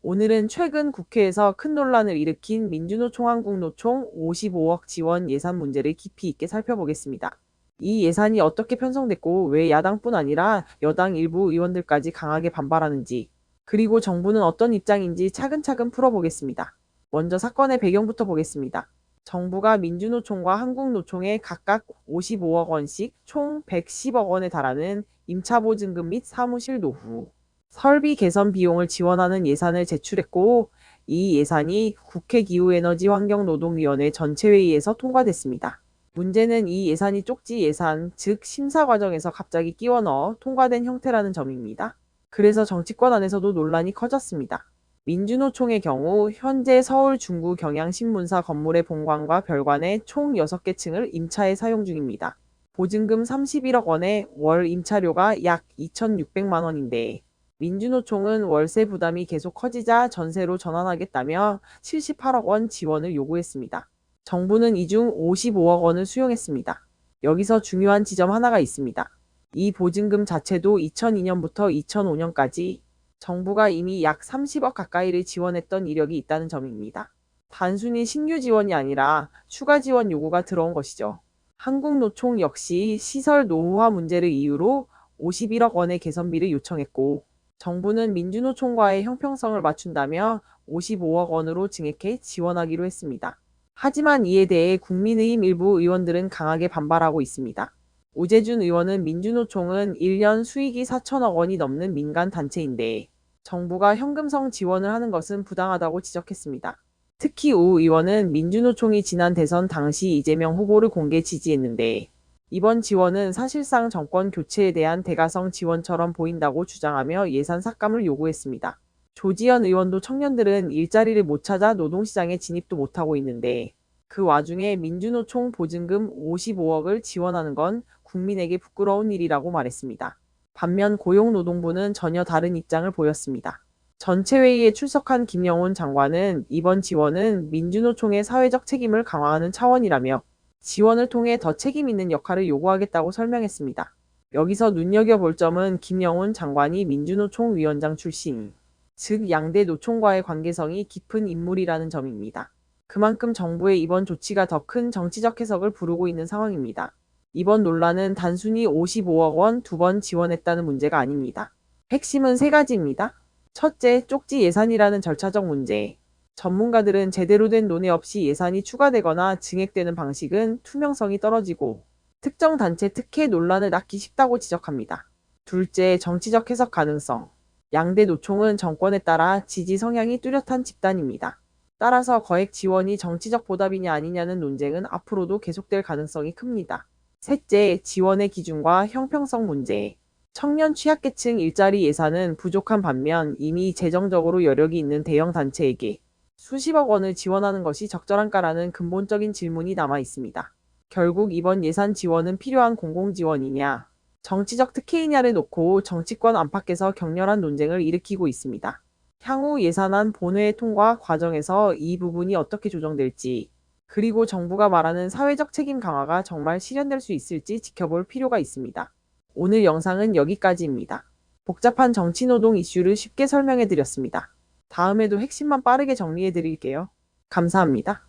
오늘은 최근 국회에서 큰 논란을 일으킨 민주노총 한국노총 55억 지원 예산 문제를 깊이 있게 살펴보겠습니다. 이 예산이 어떻게 편성됐고 왜 야당뿐 아니라 여당 일부 의원들까지 강하게 반발하는지, 그리고 정부는 어떤 입장인지 차근차근 풀어보겠습니다. 먼저 사건의 배경부터 보겠습니다. 정부가 민주노총과 한국노총에 각각 55억 원씩 총 110억 원에 달하는 임차보증금 및 사무실 노후, 설비 개선 비용을 지원하는 예산을 제출했고, 이 예산이 국회 기후에너지환경노동위원회 전체회의에서 통과됐습니다. 문제는 이 예산이 쪽지 예산, 즉 심사 과정에서 갑자기 끼워 넣어 통과된 형태라는 점입니다. 그래서 정치권 안에서도 논란이 커졌습니다. 민주노총의 경우 현재 서울 중구 경향신문사 건물의 본관과 별관의 총 6개 층을 임차에 사용 중입니다. 보증금 31억 원에 월 임차료가 약 2,600만 원인데, 민주노총은 월세 부담이 계속 커지자 전세로 전환하겠다며 78억 원 지원을 요구했습니다. 정부는 이 중 55억 원을 수용했습니다. 여기서 중요한 지점 하나가 있습니다. 이 보증금 자체도 2002년부터 2005년까지 정부가 이미 약 30억 가까이를 지원했던 이력이 있다는 점입니다. 단순히 신규 지원이 아니라 추가 지원 요구가 들어온 것이죠. 한국노총 역시 시설 노후화 문제를 이유로 51억 원의 개선비를 요청했고, 정부는 민주노총과의 형평성을 맞춘다며 55억 원으로 증액해 지원하기로 했습니다. 하지만 이에 대해 국민의힘 일부 의원들은 강하게 반발하고 있습니다. 우재준 의원은 민주노총은 1년 수익이 4천억 원이 넘는 민간 단체인데 정부가 현금성 지원을 하는 것은 부당하다고 지적했습니다. 특히 우 의원은 민주노총이 지난 대선 당시 이재명 후보를 공개 지지했는데 이번 지원은 사실상 정권 교체에 대한 대가성 지원처럼 보인다고 주장하며 예산 삭감을 요구했습니다. 조지현 의원도 청년들은 일자리를 못 찾아 노동시장에 진입도 못하고 있는데 그 와중에 민주노총 보증금 55억을 지원하는 건 국민에게 부끄러운 일이라고 말했습니다. 반면 고용노동부는 전혀 다른 입장을 보였습니다. 전체회의에 출석한 김영훈 장관은 이번 지원은 민주노총의 사회적 책임을 강화하는 차원이라며 지원을 통해 더 책임 있는 역할을 요구하겠다고 설명했습니다. 여기서 눈여겨볼 점은 김영훈 장관이 민주노총 위원장 출신, 즉 양대 노총과의 관계성이 깊은 인물이라는 점입니다. 그만큼 정부의 이번 조치가 더 큰 정치적 해석을 부르고 있는 상황입니다. 이번 논란은 단순히 55억 원 2번 지원했다는 문제가 아닙니다. 핵심은 3가지입니다. 첫째, 쪽지 예산이라는 절차적 문제. 전문가들은 제대로 된 논의 없이 예산이 추가되거나 증액되는 방식은 투명성이 떨어지고 특정 단체 특혜 논란을 낳기 쉽다고 지적합니다. 둘째, 정치적 해석 가능성. 양대 노총은 정권에 따라 지지 성향이 뚜렷한 집단입니다. 따라서 거액 지원이 정치적 보답이냐 아니냐는 논쟁은 앞으로도 계속될 가능성이 큽니다. 셋째, 지원의 기준과 형평성 문제. 청년 취약계층 일자리 예산은 부족한 반면 이미 재정적으로 여력이 있는 대형 단체에게 수십억 원을 지원하는 것이 적절한가라는 근본적인 질문이 남아 있습니다. 결국 이번 예산 지원은 필요한 공공지원이냐, 정치적 특혜이냐를 놓고 정치권 안팎에서 격렬한 논쟁을 일으키고 있습니다. 향후 예산안 본회의 통과 과정에서 이 부분이 어떻게 조정될지, 그리고 정부가 말하는 사회적 책임 강화가 정말 실현될 수 있을지 지켜볼 필요가 있습니다. 오늘 영상은 여기까지입니다. 복잡한 정치노동 이슈를 쉽게 설명해 드렸습니다. 다음에도 핵심만 빠르게 정리해 드릴게요. 감사합니다.